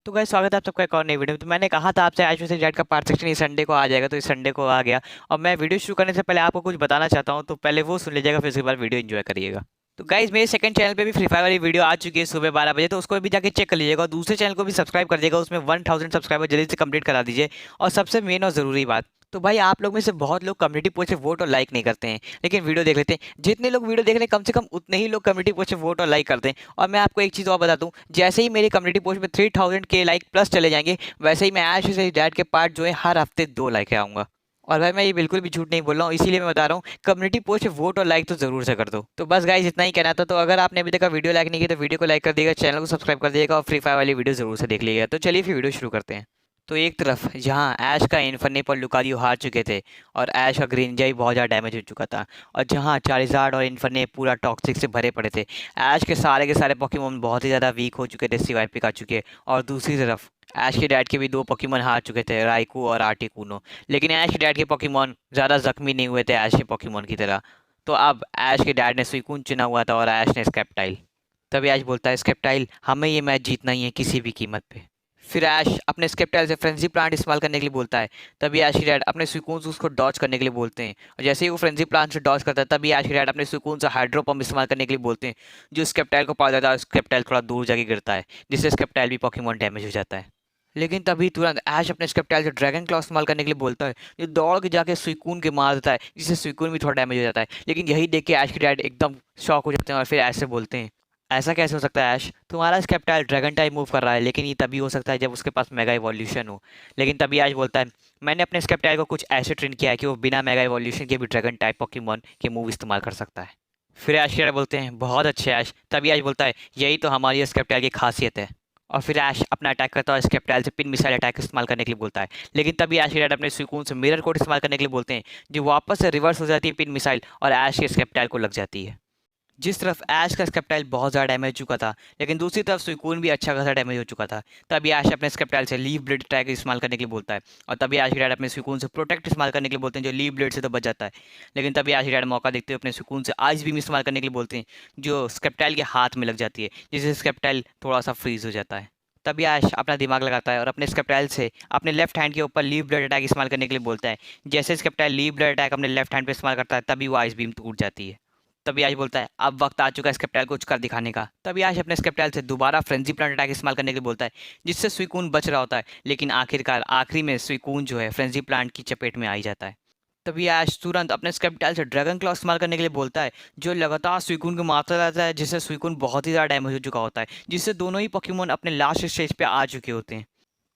तो गाइस स्वागत है आप सबका एक और नई वीडियो में। तो मैंने कहा था आपसे आज से जेड का पार्ट सेक्शन इस संडे को आ जाएगा, तो इस संडे को आ गया। और मैं वीडियो शुरू करने से पहले आपको कुछ बताना चाहता हूँ, तो पहले वो सुन लीजिएगा, फिर उसके बाद वीडियो एंजॉय करिएगा। तो गाइस मेरे सेकंड चैनल पे भी फ्री फायर वाली वीडियो आ चुकी है सुबह 12 बजे, तो उसको भी जाके चेक कर लीजिएगा। और दूसरे चैनल को भी सब्सक्राइब कर दीजिएगा, उसमें 1000 सब्सक्राइबर जल्दी से कंप्लीट करा दीजिए। और सबसे मेन और ज़रूरी बात, तो भाई आप लोग में से बहुत लोग कम्युनिटी पोस्ट पे वोट और लाइक नहीं करते हैं, लेकिन वीडियो देख लेते हैं। जितने लोग वीडियो देख रहे हैं कम से कम उतने ही लोग कम्युनिटी पोस्ट पे वोट और लाइक करते हैं। और मैं आपको एक चीज़ और बता दूं, जैसे ही मेरी कम्युनिटी पोस्ट पे 3000 के लाइक प्लस चले जाएंगे, वैसे ही मैं ऐश से डैड के पार्ट जो है हर हफ्ते 2 लाइक आऊंगा। और भाई मैं ये बिल्कुल भी झूठ नहीं बोल रहा हूँ, इसीलिए मैं बता रहा हूँ कम्युनिटी पोस्ट पे वोट और लाइक तो जरूर से कर दो। तो बस गाइस इतना ही कहना था। तो अगर आपने अभी तक वीडियो लाइक नहीं की तो वीडियो को लाइक कर दिएगा, चैनल को सब्सक्राइब कर दिएगा और फ्री फायर वाली वीडियो जरूर से देख लीजिएगा। तो चलिए फिर वीडियो शुरू करते हैं। तो एक तरफ जहाँ ऐश का इन्फर्नेप और लुकारियो हार चुके थे, और ऐश का ग्रीनजा भी बहुत ज़्यादा डैमेज हो चुका था, और जहाँ चारिज़ार्ड और इन्फर्नेप पूरा टॉक्सिक से भरे पड़े थे। ऐश के सारे पोकेमॉन बहुत ही ज़्यादा वीक हो चुके थे, सिवाय पिकाचू के। और दूसरी तरफ ऐश के डैड के भी 2 पोकेमॉन हार चुके थे, राइकू और आर्टिकुनो। लेकिन ऐश के डैड के पोकेमॉन ज़्यादा जख्मी नहीं हुए थे ऐश के पोकेमॉन की तरह। तो अब ऐश के डैड ने सुइकून चुना हुआ था और ऐश ने स्केप्टाइल। तभी ऐश बोलता है, स्केप्टाइल हमें ये मैच जीतना ही है किसी भी कीमत पे। फिर ऐश अपने स्केप्टाइल से फ्रेंजी प्लांट इस्तेमाल करने के लिए बोलता है। तभी ऐश की डैड अपने सुकून से उसको डॉज करने के लिए बोलते हैं, और जैसे ही वो फ्रेंजी प्लांट से डॉज करता है, तभी ऐश की डैड अपने सुकून से हाइड्रो पंप इस्तेमाल करने के लिए बोलते हैं, जो स्केप्टाइल को पा जाता है। स्केप्टाइल थोड़ा दूर जाके गिरता है, जिससे स्केप्टाइल भी पोकेमॉन डैमेज हो जाता है। लेकिन तभी तुरंत ऐश अपने स्केप्टाइल से ड्रैगन क्लॉ इस्तेमाल करने के लिए बोलता है, जो दौड़ के जाके सुकून के मार देता है, जिससे सुकून भी थोड़ा डैमेज हो जाता है। लेकिन यही देख के ऐश के डैड एकदम शॉक हो जाते हैं और फिर ऐसे बोलते हैं, ऐसा कैसे हो सकता है ऐश, तुम्हारा स्केप्टाइल ड्रैगन टाइप मूव कर रहा है, लेकिन ये तभी हो सकता है जब उसके पास मेगा इवोल्यूशन हो। लेकिन तभी ऐश बोलता है, मैंने अपने स्केप्टाइल को कुछ ऐसे ट्रेन किया है कि वो बिना मेगा इवोल्यूशन के भी ड्रैगन टाइप पोकेमॉन के मूव इस्तेमाल कर सकता है। फिर ऐश के डैड बोलते हैं, बहुत अच्छे ऐश। तभी ऐश बोलता है, यही तो हमारी स्केप्टाइल की खासियत है। और फिर ऐश अपना अटैक करता है और स्केप्टाइल से पिन मिसाइल अटैक इस्तेमाल करने के लिए बोलता है। लेकिन तभी ऐश के डैड अपने सुकून से मिरर कोड इस्तेमाल करने के लिए बोलते हैं, जो वापस से रिवर्स हो जाती है पिन मिसाइल, और ऐश के स्केप्टाइल को लग जाती है। जिस तरफ ऐश का स्केप्टाइल बहुत ज़्यादा डैमेज चुका था, लेकिन दूसरी तरफ सुकून भी अच्छा खासा डैमेज हो चुका था। तभी ऐश अपने स्केप्टाइल से लीव ब्लेड अटैक इस्तेमाल करने के लिए बोलता है, और तभी ऐश के डैड अपने सुकून से प्रोटेक्ट इस्तेमाल करने के लिए बोलते हैं, जो लीव ब्लेड से तो बच जाता है। लेकिन तभी ऐश के डैड मौका देखते हुए अपने सुकून से आइस बीम इस्तेमाल करने के लिए बोलते हैं, जो स्केप्टाइल के हाथ में लग जाती है, जिससे स्केप्टाइल थोड़ा सा फ्रीज हो जाता है। तभी ऐश अपना दिमाग लगाता है और अपने स्केप्टाइल से अपने लेफ्ट हैंड के ऊपर लीव ब्लेड अटैक इस्तेमाल करने के लिए बोलता है। जैसे स्केप्टाइल लीव ब्लेड अटैक अपने लेफ्ट हैंड पे इस्तेमाल करता है, तभी वो आइस बीम टूट जाती है। तभी आश बोलता है, अब वक्त आ चुका है स्केप्टाइल को कुछ कर दिखाने का। तभी आश अपने स्केप्टाइल से दोबारा फ्रेंजी प्लांट अटैक इस्तेमाल करने के लिए बोलता है, जिससे सुइकून बच रहा होता है। लेकिन आखिरकार आखिरी में सुइकून जो है फ्रेंजी प्लांट की चपेट में आ ही जाता है। तभी ऐश तुरंत अपने स्केप्टाइल से ड्रैगन क्लॉ इस्तेमाल करने के लिए बोलता है, जो लगातार सुइकून को मारता रहता है, जिससे सुइकून बहुत ही ज़्यादा डैमेज हो चुका होता है, जिससे दोनों ही पोकेमॉन अपने लास्ट स्टेज पे आ चुके होते हैं।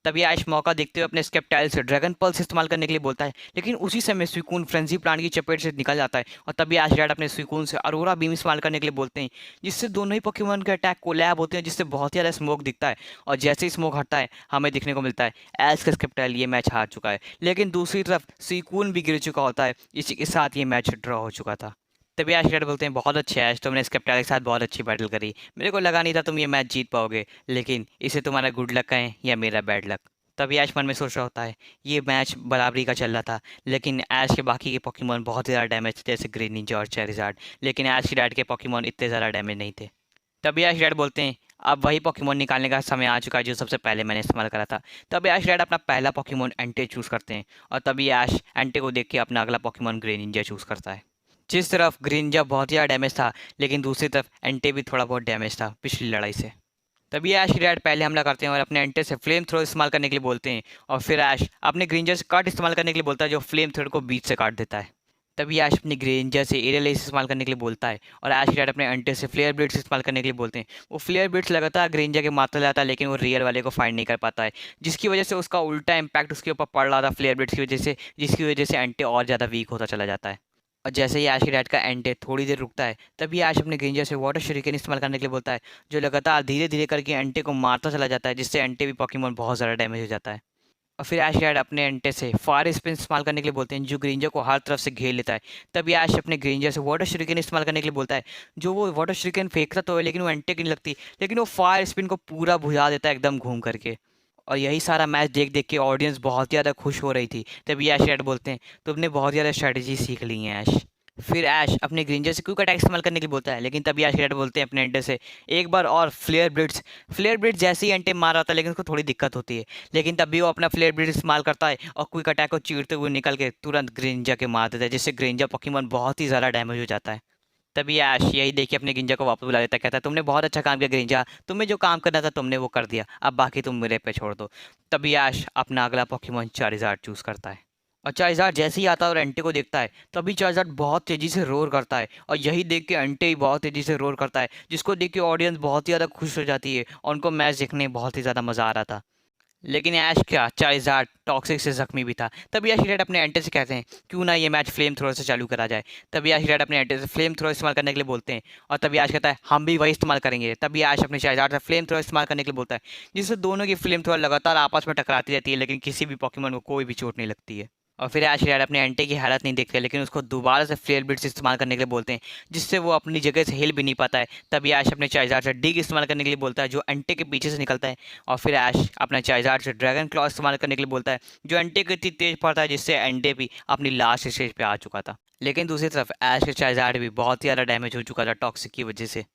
तभी आयुष मौका देखते हुए अपने स्केप्टाइल से ड्रैगन पल्स इस्तेमाल करने के लिए बोलता है, लेकिन उसी समय सुकून फ्रेंजी प्लांट की चपेट से निकल जाता है। और तभी आयुष डैड अपने सुकून से अरोरा बीम इस्तेमाल करने के लिए बोलते हैं, जिससे दोनों ही पोकेमॉन के अटैक कोलैब होते हैं, जिससे बहुत ही ज़्यादा स्मोक दिखता है। और जैसे ही स्मोक हटता है, हमें देखने को मिलता है एज का स्केप्टाइल ये मैच हार चुका है। लेकिन दूसरी तरफ सुकून भी गिर चुका होता है, इसी के साथ ये मैच ड्रॉ हो चुका था। तभी ऐश डैड बोलते हैं, बहुत अच्छे ऐश, तुमने स्केप्टाइल के साथ बहुत अच्छी बैटल करी। मेरे को लगा नहीं था तुम ये मैच जीत पाओगे, लेकिन इसे तुम्हारा गुड लक कहें या मेरा बैड लक। तभी ऐश मन में सोच रहा होता है, ये मैच बराबरी का चल रहा था, लेकिन ऐश के बाकी के पोकेमॉन बहुत ज़्यादा डैमेज थे, जैसे ग्रीन निंजा और चैरिज़ार्ड। लेकिन ऐश की डैड के पोकेमॉन इतने ज़्यादा डैमेज नहीं थे। तभी ऐश डैड बोलते हैं, अब वही पोकेमॉन निकालने का समय आ चुका है जो सबसे पहले मैंने इस्तेमाल करा था। तभी ऐश डैड अपना पहला पोकेमॉन एंटे चूज़ करते हैं, और तभी ऐश एंटे को देख के अपना अगला पोकेमॉन ग्रीन निंजा चूज़ करता है। जिस तरफ ग्रीन निंजा बहुत ही ज़्यादा डैमेज था, लेकिन दूसरी तरफ एंटे भी थोड़ा बहुत डैमेज था पिछली लड़ाई से। तभी ऐश की डैड पहले हमला करते हैं और अपने एंटे से फ्लेम थ्रो इस्तेमाल करने के लिए बोलते हैं, और फिर ऐश अपने ग्रेंजर से कट इस्तेमाल करने के लिए बोलता है, जो फ्लेम थ्रो को बीच से काट देता है। तभी ऐश अपनी ग्रेंजर से एरियल एस इस्तेमाल करने के लिए बोलता है, और ऐश की डैड अपने एंटे से फ्लेयर ब्लिट्स इस्तेमाल करने के लिए बोलते हैं। वो फ्लेयर ब्लिट्स लगातार ग्रेंजर के मारता जाता है, लेकिन वो रियल वाले को फाइंड नहीं कर पाता है, जिसकी वजह से उसका उल्टा इम्पैक्ट उसके ऊपर पड़ रहा था फ्लेयर ब्लिट्स की वजह से, जिसकी वजह से एंटे और ज़्यादा वीक होता चला जाता है। और जैसे ही ऐश की डैड का एंटे थोड़ी देर रुकता है, तभी ऐश अपने ग्रेंजर से वाटर शuriken इस्तेमाल करने के लिए बोलता है, जो लगातार धीरे धीरे करके एंटे को मारता चला जाता है, जिससे एंटे भी पोकेमॉन बहुत ज़्यादा डैमेज हो जाता है। और फिर ऐश डैड अपने एंटे से फायर स्पिन इस्तेमाल करने के लिए बोलते हैं, जो ग्रेंजर को हर तरफ से घेर लेता है। तभी ऐश अपने ग्रेंजर से वाटर शuriken इस्तेमाल करने के लिए बोलता है, जो वो वाटर शuriken फेंकता तो है, लेकिन वो एंटे की नहीं लगती, लेकिन वो फायर स्पिन को पूरा बुझा देता है एकदम घूम करके। और यही सारा मैच देख देख के ऑडियंस बहुत ज़्यादा खुश हो रही थी। तभी ऐश डैड बोलते हैं, तुमने बहुत ज़्यादा स्ट्रैटेजी सीख ली है ऐश। फिर ऐश अपने ग्रेंजर से क्विक अटैक इस्तेमाल करने के लिए बोलता है, लेकिन तभी ऐश के डैड बोलते हैं अपने एंटे से एक बार और फ्लेयर ब्लिट्स जैसे ही एंटे मार आता है, लेकिन उसको थोड़ी दिक्कत होती है। लेकिन तभी वो अपना फ्लेयर ब्लिट्स इस्तेमाल करता है और क्विक अटैक को चीरते हुए निकल के तुरंत ग्रेंजर के मार देता है, जिससे ग्रेंजर पोकेमॉन बहुत ही ज़्यादा डैमेज हो जाता है। तभी ऐश यही देख के अपने गिंजा को वापस बुला लेता है, कहता है तुमने बहुत अच्छा काम किया ग्रिंजा, तुम्हें जो काम करना था तुमने वो कर दिया, अब बाकी तुम मेरे पे छोड़ दो। तभी ऐश अपना अगला पोकेमॉन चारिज़ार्ड चूज करता है, और चारिज़ार्ड जैसे ही आता है और एंटे को देखता है, तभी चारिज़ार्ड बहुत तेजी से रोर करता है, और यही देख के एंटे ही बहुत तेजी से रोर करता है, जिसको देख के ऑडियंस बहुत ही ज़्यादा खुश हो जाती है और उनको मैच देखने में बहुत ही ज़्यादा मज़ा आ रहा था। लेकिन ऐश क्या चाइज़ार्ड टॉक्सिक से जख्मी भी था। तभी ऐश रेड अपने एंटे से कहते हैं क्यों ना ये मैच फ्लेम थ्रोअर से चालू करा जाए। तभी ऐश रेड अपने एंटे से फ्लेम थ्रोअर इस्तेमाल करने के लिए बोलते हैं, और तभी ऐश कहता है हम भी वही इस्तेमाल करेंगे। तभी ऐश अपने चाइज़ार्ड से फ्लेम थ्रोअर इस्तेमाल करने के लिए बोलता है, जिससे दोनों की फ्लेम थ्रोअर लगातार आपस में टकराती रहती है, लेकिन किसी भी पॉकीमोन को कोई भी चोट नहीं लगती है। और फिर ऐश रेड अपने एंटे की हालत नहीं देखते, लेकिन उसको दोबारा से फ्लेयर ब्लिट्स इस्तेमाल करने के लिए बोलते हैं, जिससे वो अपनी जगह से हिल भी नहीं पाता है। तभी ऐश अपने चाइज़ार्ड से डिग इस्तेमाल करने के लिए बोलता है, जो एंटे के पीछे से निकलता है। और फिर ऐश अपना चाइज़ार्ड से ड्रैगन क्लॉ इस्तेमाल करने के लिए बोलता है, जो एंटे को इतनी तेज पड़ता है जिससे एंटे भी अपनी लास्ट स्टेज पे आ चुका था। लेकिन दूसरी तरफ ऐश के चाइज़ार्ड भी बहुत ही ज़्यादा डैमेज हो चुका था टॉक्सिक की वजह से।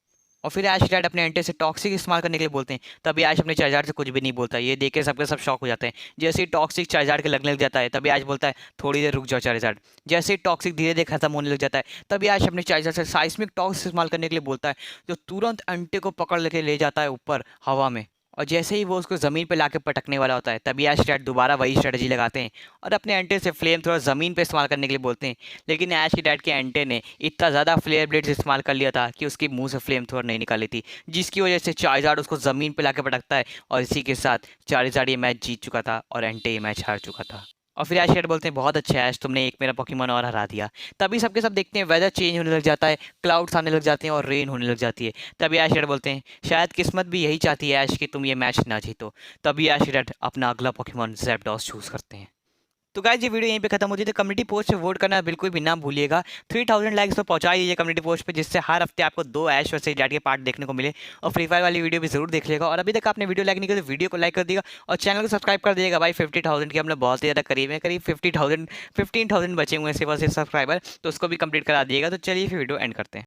और फिर ऐश डैड अपने एंटे से टॉक्सिक इस्तेमाल करने के लिए बोलते हैं, तभी ऐश अपने चाइज़ार्ड से कुछ भी नहीं बोलता। ये देख के सबके सब शॉक हो जाते हैं। जैसे ही टॉक्सिक चाइज़ार्ड के लगने लग जाता है, तभी ऐश बोलता है थोड़ी देर रुक जाओ चाइज़ार्ड। जैसे ही टॉक्सिक धीरे धीरे खत्म होने लग जाता है, तभी ऐश अपने चाइज़ार्ड से साइस्मिक टॉक्स इस्तेमाल करने के लिए बोलता है, जो तुरंत एंटे को पकड़ लेके ले जाता है ऊपर हवा में। और जैसे ही वो उसको ज़मीन पे लाके पटकने वाला होता है, तभी ऐश डैड दोबारा वही स्ट्रेटजी लगाते हैं और अपने एंटे से फ्लेम थ्रोअर ज़मीन पे इस्तेमाल करने के लिए बोलते हैं। लेकिन ऐश के डैड के एंटे ने इतना ज़्यादा फ्लेयर ब्लेड्स इस्तेमाल कर लिया था कि उसके मुंह से फ्लेम थ्रोअर नहीं निकाली थी, जिसकी वजह से चारिज़ार्ड उसको ज़मीन पे लाके पटकता है, और इसी के साथ चारिज़ार्ड ये मैच जीत चुका था और एंटे ये मैच हार चुका था। और फिर ऐश डैड बोलते हैं बहुत अच्छा ऐश, तुमने एक मेरा पोकेमॉन और हरा दिया। तभी सबके सब देखते हैं वेदर चेंज होने लग जाता है, क्लाउड्स आने लग जाते हैं और रेन होने लग जाती है। तभी ऐश डैड बोलते हैं शायद किस्मत भी यही चाहती है ऐश कि तुम ये मैच ना जीतो। तभी ऐश डैड अपना अगला पोकेमॉन ज़ैप्डॉस चूज करते हैं। तो गाइस ये वीडियो यहीं पे खत्म होती है। तो कम्युनिटी पोस्ट पे वोट करना बिल्कुल भी ना भूलिएगा। 3000 लाइक्स तो पहुंचा दीजिए कम्युनिटी पोस्ट पे, जिससे हर हफ्ते आपको 2 ऐश वर्सेस जैड के पार्ट देखने को मिले। और फ्री फायर वाली वीडियो भी जरूर देख लेगा। और अभी तक आपने वीडियो लाइक नहीं किया तो वीडियो को लाइक कर दिएगा और चैनल को सब्सक्राइब कर दीजिएगा। भाई 50,000 के हम लोग बहुत ही ज़्यादा करीब है, करीब 50,000 15,000 बचे हुए हैं सिर्फ सब्सक्राइबर, तो उसको भी कंप्लीट करा दिएगा। तो चलिए फिर वीडियो एंड करते हैं।